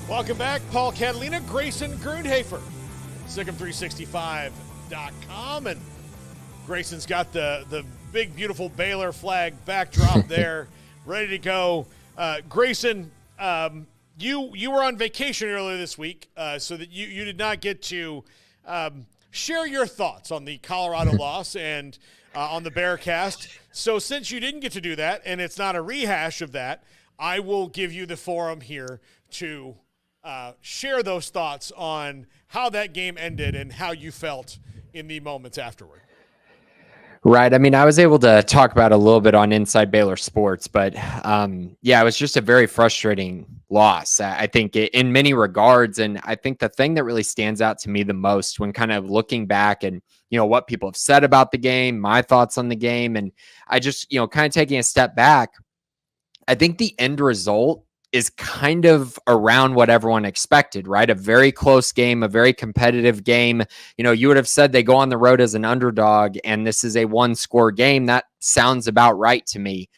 Welcome back. Paul Catalina, Grayson Grundhoefer, SicEm365.com. And Grayson's got the big, beautiful Baylor flag backdrop there, ready to go. Grayson, you were on vacation earlier this week, so that you did not get to share your thoughts on the Colorado loss and on the Bearcast. So since you didn't get to do that, and it's not a rehash of that, I will give you the forum here to share those thoughts on how that game ended and how you felt in the moments afterward. Right. I mean, I was able to talk about a little bit on Inside Baylor Sports, but it was just a very frustrating loss, I think, in many regards. And I think the thing that really stands out to me the most when kind of looking back and, what people have said about the game, my thoughts on the game, and I just, kind of taking a step back, I think the end result is kind of around what everyone expected, right? A very close game, a very competitive game. You would have said they go on the road as an underdog and this is a one-score game. That sounds about right to me.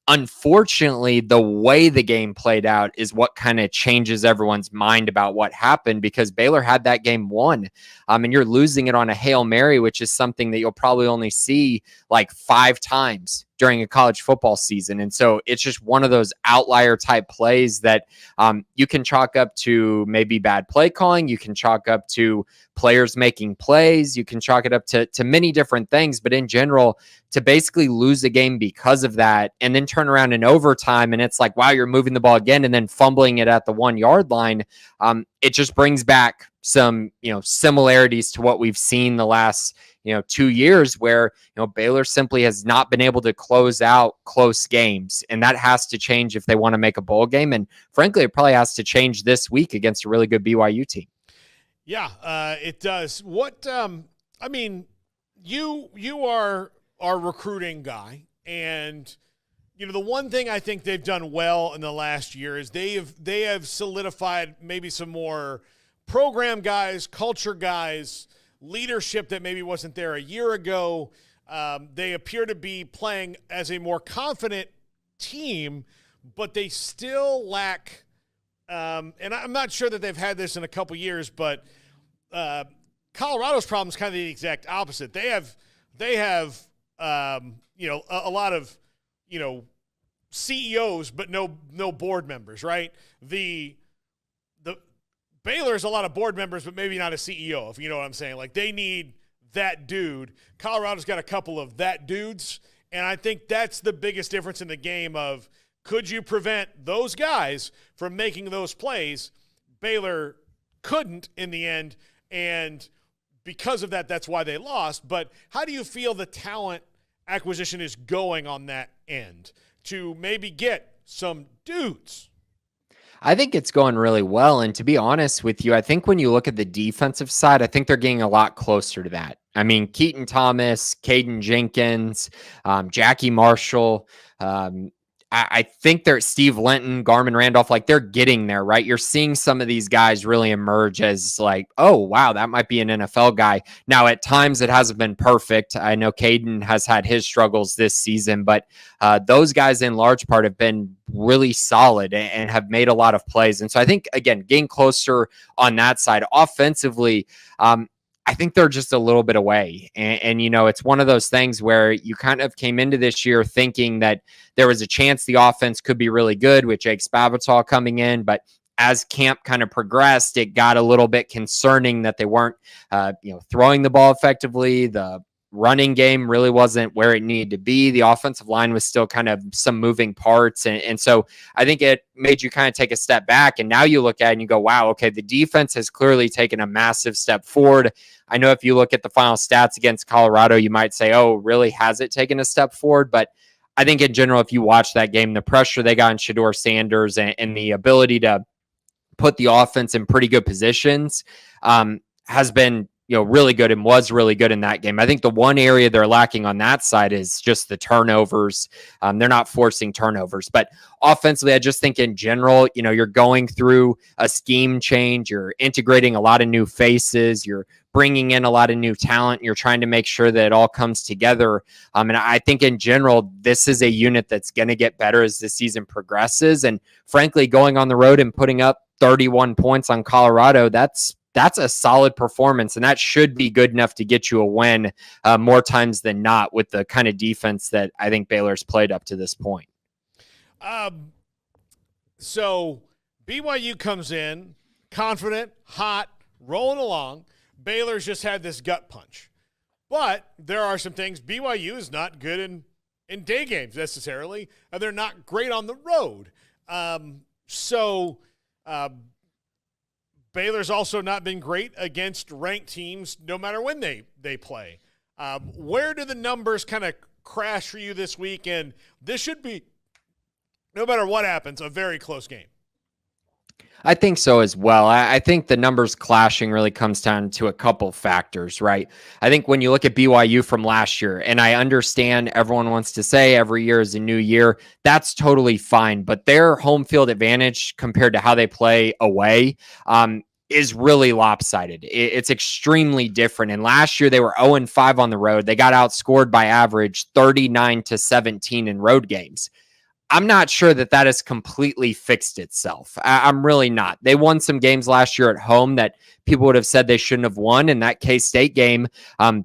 Unfortunately, the way the game played out is what kind of changes everyone's mind about what happened, because Baylor had that game won. And you're losing it on a Hail Mary, which is something that you'll probably only see like 5 times during a college football season. And so it's just one of those outlier type plays that you can chalk up to maybe bad play calling. You can chalk up to players making plays. You can chalk it up to many different things. But in general, to basically lose a game because of that and then turn around in overtime and it's like, wow, you're moving the ball again and then fumbling it at the 1-yard line. It just brings back some, similarities to what we've seen the last, 2 years where, Baylor simply has not been able to close out close games. And that has to change if they want to make a bowl game. And frankly, it probably has to change this week against a really good BYU team. Yeah, it does. What, you are our recruiting guy. And, the one thing I think they've done well in the last year is they have solidified maybe some more program guys, culture guys, leadership that maybe wasn't there a year ago. They appear to be playing as a more confident team, but they still lack, and I'm not sure that they've had this in a couple years, but Colorado's problem is kind of the exact opposite. They have a lot of, CEOs, but no board members, right? The Baylor's a lot of board members, but maybe not a CEO, if you know what I'm saying. Like, they need that dude. Colorado's got a couple of that dudes, and I think that's the biggest difference in the game of, could you prevent those guys from making those plays? Baylor couldn't in the end, and because of that, that's why they lost. But how do you feel the talent acquisition is going on that end to maybe get some dudes? I think it's going really well. And to be honest with you, I think when you look at the defensive side, I think they're getting a lot closer to that. I mean, Keaton Thomas, Caden Jenkins, Jackie Marshall, I think they're Steve Linton, Garmin Randolph, like they're getting there, right? You're seeing some of these guys really emerge as like, oh, wow, that might be an NFL guy. Now, at times it hasn't been perfect. I know Caden has had his struggles this season, but those guys in large part have been really solid and have made a lot of plays. And so I think, again, getting closer on that side offensively, I think they're just a little bit away. And, it's one of those things where you kind of came into this year thinking that there was a chance the offense could be really good with Jake Spavital coming in. But as camp kind of progressed, it got a little bit concerning that they weren't, throwing the ball effectively. The running game really wasn't where it needed to be. The offensive line was still kind of some moving parts. And so I think it made you kind of take a step back. And now you look at it and you go, wow, okay, the defense has clearly taken a massive step forward. I know if you look at the final stats against Colorado, you might say, oh, really, has it taken a step forward? But I think in general, if you watch that game, the pressure they got on Shedeur Sanders and the ability to put the offense in pretty good positions has been really good and was really good in that game. I think the one area they're lacking on that side is just the turnovers. They're not forcing turnovers, but offensively, I just think in general, you're going through a scheme change. You're integrating a lot of new faces. You're bringing in a lot of new talent. You're trying to make sure that it all comes together. And I think in general, this is a unit that's going to get better as the season progresses. And frankly, going on the road and putting up 31 points on Colorado. That's a solid performance, and that should be good enough to get you a win more times than not with the kind of defense that I think Baylor's played up to this point. So BYU comes in confident, hot, rolling along. Baylor's just had this gut punch. But there are some things. BYU is not good in day games necessarily, and they're not great on the road. Baylor's also not been great against ranked teams no matter when they play. Where do the numbers kind of crash for you this week? And this should be, no matter what happens, a very close game. I think so as well. I think the numbers clashing really comes down to a couple factors, right? I think when you look at BYU from last year, and I understand everyone wants to say every year is a new year, that's totally fine. But their home field advantage compared to how they play away is really lopsided. It's extremely different. And last year they were 0-5 on the road. They got outscored by average 39-17 in road games. I'm not sure that has completely fixed itself. I'm really not. They won some games last year at home that people would have said they shouldn't have won. In that K-State game,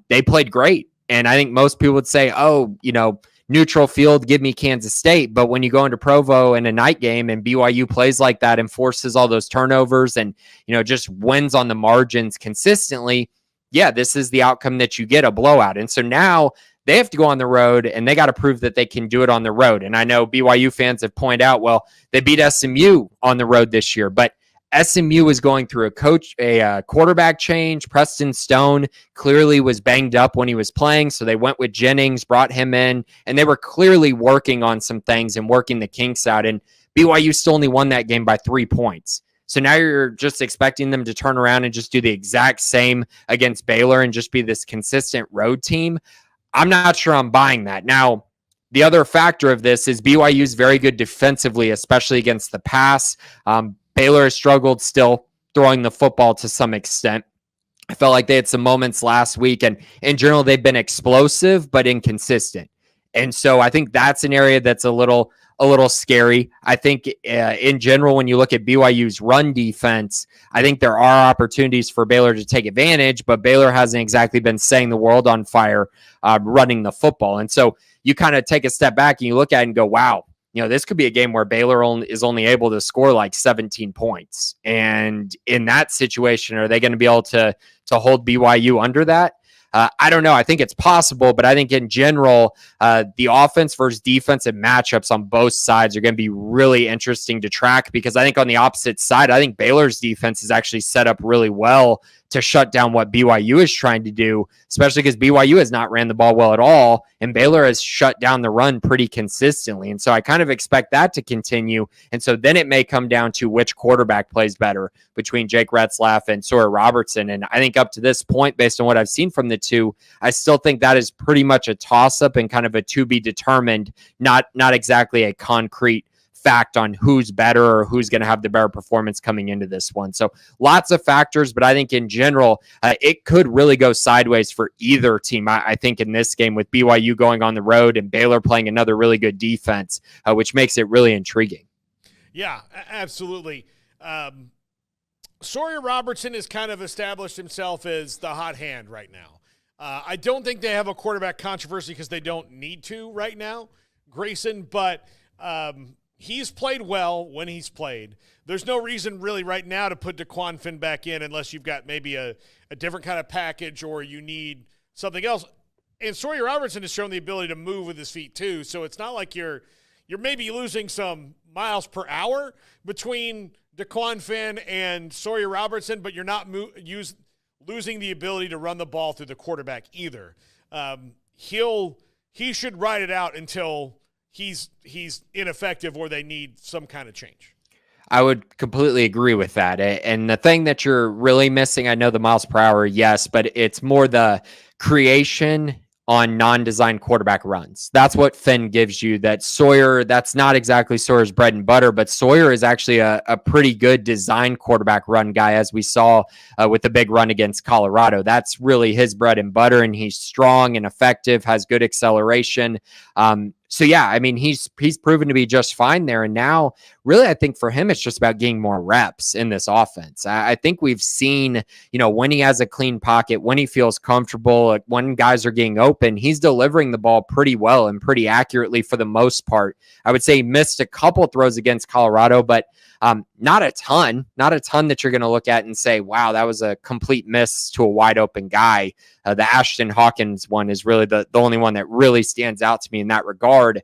they played great. And I think most people would say, neutral field, give me Kansas State. But when you go into Provo in a night game and BYU plays like that and forces all those turnovers and, just wins on the margins consistently, yeah, this is the outcome that you get, a blowout. And so now they have to go on the road, and they got to prove that they can do it on the road. And I know BYU fans have pointed out, well, they beat SMU on the road this year, but SMU was going through a quarterback change. Preston Stone clearly was banged up when he was playing, so they went with Jennings, brought him in, and they were clearly working on some things and working the kinks out. And BYU still only won that game by 3 points. So now you're just expecting them to turn around and just do the exact same against Baylor and just be this consistent road team. I'm not sure I'm buying that. Now, the other factor of this is BYU is very good defensively, especially against the pass. Baylor has struggled still throwing the football to some extent. I felt like they had some moments last week, and in general, they've been explosive but inconsistent. And so I think that's an area that's a little scary. I think in general, when you look at BYU's run defense, I think there are opportunities for Baylor to take advantage, but Baylor hasn't exactly been setting the world on fire running the football. And so you kind of take a step back and you look at it and go, wow, this could be a game where Baylor is only able to score like 17 points. And in that situation, are they going to be able to hold BYU under that? I don't know. I think it's possible, but I think in general, the offense versus defensive matchups on both sides are going to be really interesting to track, because I think on the opposite side, I think Baylor's defense is actually set up really well to shut down what BYU is trying to do, especially because BYU has not ran the ball well at all, and Baylor has shut down the run pretty consistently. And so I kind of expect that to continue. And so then it may come down to which quarterback plays better between Jake Retzlaff and Sawyer Robertson. And I think up to this point, based on what I've seen from the two, I still think that is pretty much a toss-up and kind of a to be determined, not exactly a concrete fact on who's better or who's going to have the better performance coming into this one. So lots of factors, but I think in general, it could really go sideways for either team. I think in this game, with BYU going on the road and Baylor playing another really good defense, which makes it really intriguing. Yeah, absolutely. Sawyer Robertson has kind of established himself as the hot hand right now. I don't think they have a quarterback controversy because they don't need to right now, Grayson, but he's played well when he's played. There's no reason really right now to put DeQuan Finn back in unless you've got maybe a different kind of package or you need something else. And Sawyer Robertson has shown the ability to move with his feet too, so it's not like you're maybe losing some miles per hour between DeQuan Finn and Sawyer Robertson, but you're not losing the ability to run the ball through the quarterback either. He should ride it out until he's ineffective or they need some kind of change. I would completely agree with that. And the thing that you're really missing, I know the miles per hour, yes, but it's more the creation on non-designed quarterback runs. That's what Finn gives you. That Sawyer, that's not exactly Sawyer's bread and butter, but Sawyer is actually a pretty good designed quarterback run guy, as we saw with the big run against Colorado. That's really his bread and butter, and he's strong and effective, has good acceleration. So yeah, I mean, he's proven to be just fine there. And now, really, I think for him, it's just about getting more reps in this offense. I think we've seen, when he has a clean pocket, when he feels comfortable, like when guys are getting open, he's delivering the ball pretty well and pretty accurately for the most part. I would say he missed a couple throws against Colorado, but not a ton that you're going to look at and say, wow, that was a complete miss to a wide open guy. The Ashton Hawkins one is really the only one that really stands out to me in that regard.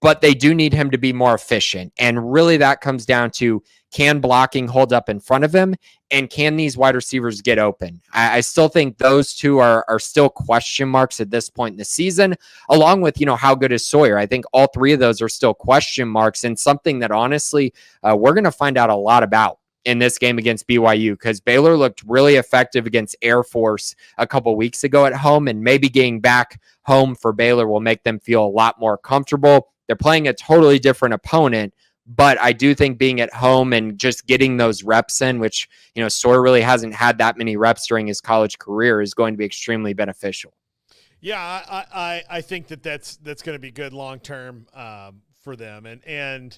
But they do need him to be more efficient. And really that comes down to, can blocking hold up in front of him? And can these wide receivers get open? I still think those two are still question marks at this point in the season, along with, how good is Sawyer? I think all three of those are still question marks, and something that honestly we're going to find out a lot about in this game against BYU, because Baylor looked really effective against Air Force a couple weeks ago at home, and maybe getting back home for Baylor will make them feel a lot more comfortable. They're playing a totally different opponent, but I do think being at home and just getting those reps in, which, Sawyer really hasn't had that many reps during his college career, is going to be extremely beneficial. Yeah, I think that's going to be good long term for them. And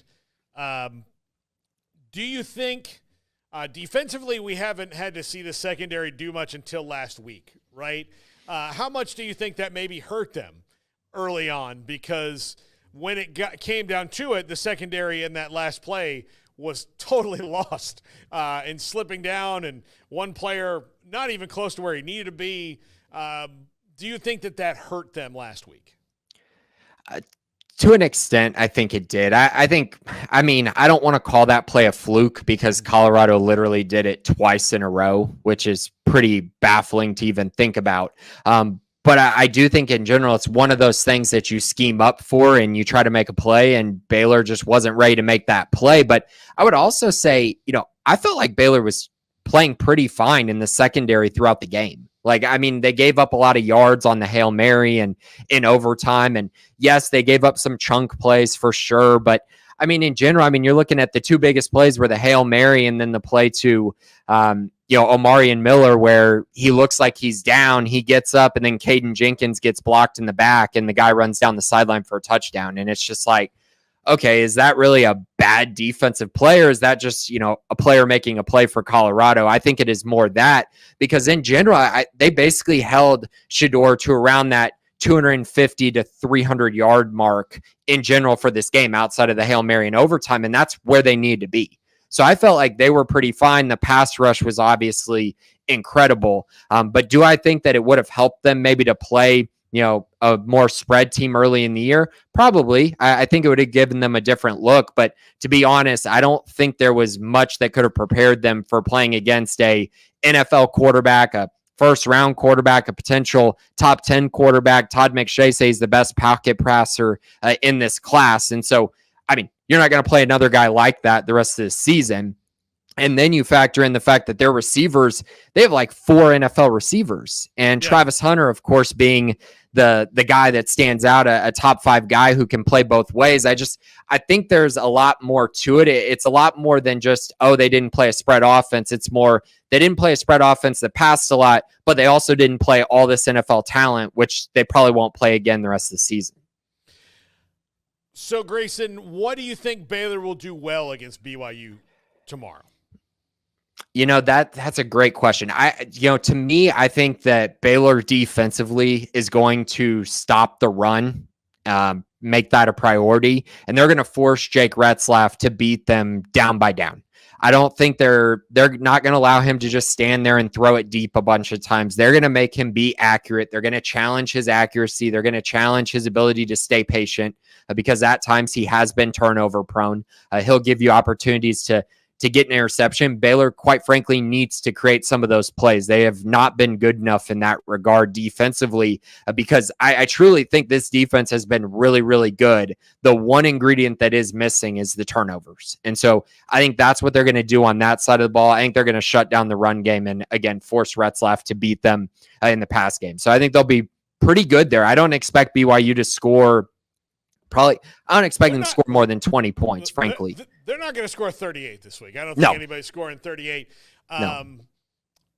do you think defensively we haven't had to see the secondary do much until last week, right? How much do you think that maybe hurt them early on? Because when it came down to it, the secondary in that last play was totally lost and slipping down, and one player not even close to where he needed to be. Do you think that hurt them last week? To an extent, I think it did. I don't want to call that play a fluke, because Colorado literally did it twice in a row, which is pretty baffling to even think about. But I do think in general, it's one of those things that you scheme up for and you try to make a play, and Baylor just wasn't ready to make that play. But I would also say, I felt like Baylor was playing pretty fine in the secondary throughout the game. They gave up a lot of yards on the Hail Mary and in overtime. And yes, they gave up some chunk plays for sure. But in general, you're looking at the two biggest plays were the Hail Mary and then the play to, Omari and Miller, where he looks like he's down, he gets up, and then Caden Jenkins gets blocked in the back, and the guy runs down the sideline for a touchdown. And it's just like, okay, is that really a bad defensive play, or is that just, a player making a play for Colorado? I think it is more that, because in general, they basically held Shedeur to around that 250 to 300 yard mark in general for this game, outside of the Hail Mary and overtime, and that's where they need to be. So I felt like they were pretty fine. The pass rush was obviously incredible, but do I think that it would have helped them maybe to play a more spread team early in the year? Probably. I think it would have given them a different look. But to be honest, I don't think there was much that could have prepared them for playing against a NFL quarterback, a first-round quarterback, a potential top 10 quarterback. Todd McShay says he's the best pocket passer in this class. And so, you're not going to play another guy like that the rest of the season. And then you factor in the fact that their receivers, they have like 4 NFL receivers. And Travis Hunter, of course, being the guy that stands out, a top 5 guy who can play both ways. I think there's a lot more to it. It's a lot more than just, they didn't play a spread offense. It's more, they didn't play a spread offense that passed a lot, but they also didn't play all this NFL talent, which they probably won't play again the rest of the season. So, Grayson, what do you think Baylor will do well against BYU tomorrow? That's a great question. To me, I think that Baylor defensively is going to stop the run, make that a priority, and they're going to force Jake Retzlaff to beat them down by down. I don't think they're not going to allow him to just stand there and throw it deep a bunch of times. They're going to make him be accurate. They're going to challenge his accuracy. They're going to challenge his ability to stay patient, because at times he has been turnover prone. He'll give you opportunities to get an interception. Baylor, quite frankly, needs to create some of those plays. They have not been good enough in that regard defensively, because I truly think this defense has been really, really good. The one ingredient that is missing is the turnovers. And so I think that's what they're going to do on that side of the ball. I think they're going to shut down the run game and, again, force Retzlaff to beat them in the pass game. So I think they'll be pretty good there. I don't expect BYU to score I don't expect them to score more than 20 points, frankly. They're not going to score 38 this week. I don't think anybody's scoring 38.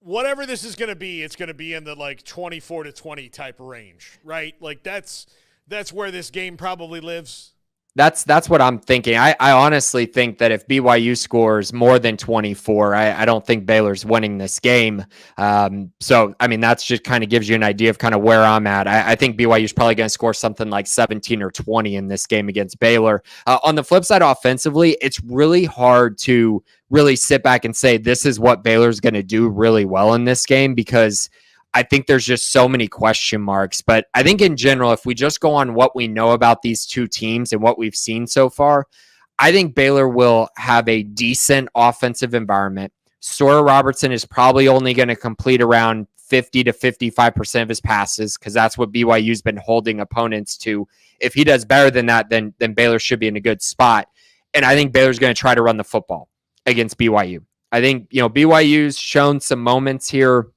Whatever this is going to be, it's going to be in the 24 to 20 type range, right? That's that's where this game probably lives. That's what I'm thinking. I honestly think that if BYU scores more than 24, I don't think Baylor's winning this game. So, I mean, that's just kind of gives you an idea of kind of where I'm at. I think BYU's probably going to score something like 17 or 20 in this game against Baylor. On the flip side, offensively, it's really hard to really sit back and say this is what Baylor's going to do really well in this game because I think there's just so many question marks. But I think in general, if we just go on what we know about these two teams and what we've seen so far, I think Baylor will have a decent offensive environment. Sora Robertson is probably only going to complete around 50 to 55% of his passes because that's what BYU's been holding opponents to. If he does better than that, then Baylor should be in a good spot. And I think Baylor's going to try to run the football against BYU. I think, BYU's shown some moments here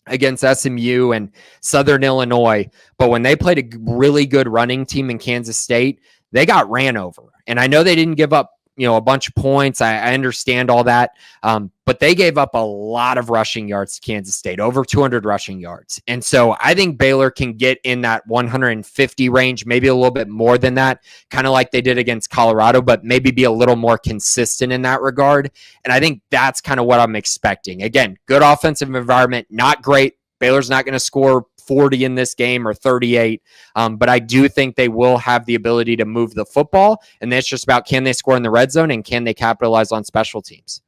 against SMU and Southern Illinois. But when they played a really good running team in Kansas State, they got ran over. And I know they didn't give up, a bunch of points. I understand all that. But they gave up a lot of rushing yards to Kansas State, over 200 rushing yards. And so I think Baylor can get in that 150 range, maybe a little bit more than that, kind of like they did against Colorado, but maybe be a little more consistent in that regard. And I think that's kind of what I'm expecting. Again, good offensive environment, not great. Baylor's not going to score 40 in this game or 38. But I do think they will have the ability to move the football. And that's just about can they score in the red zone and can they capitalize on special teams?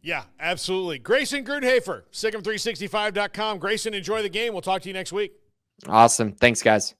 Yeah, absolutely. Grayson Grundhoefer, SicEm365.com. Grayson, enjoy the game. We'll talk to you next week. Awesome. Thanks, guys.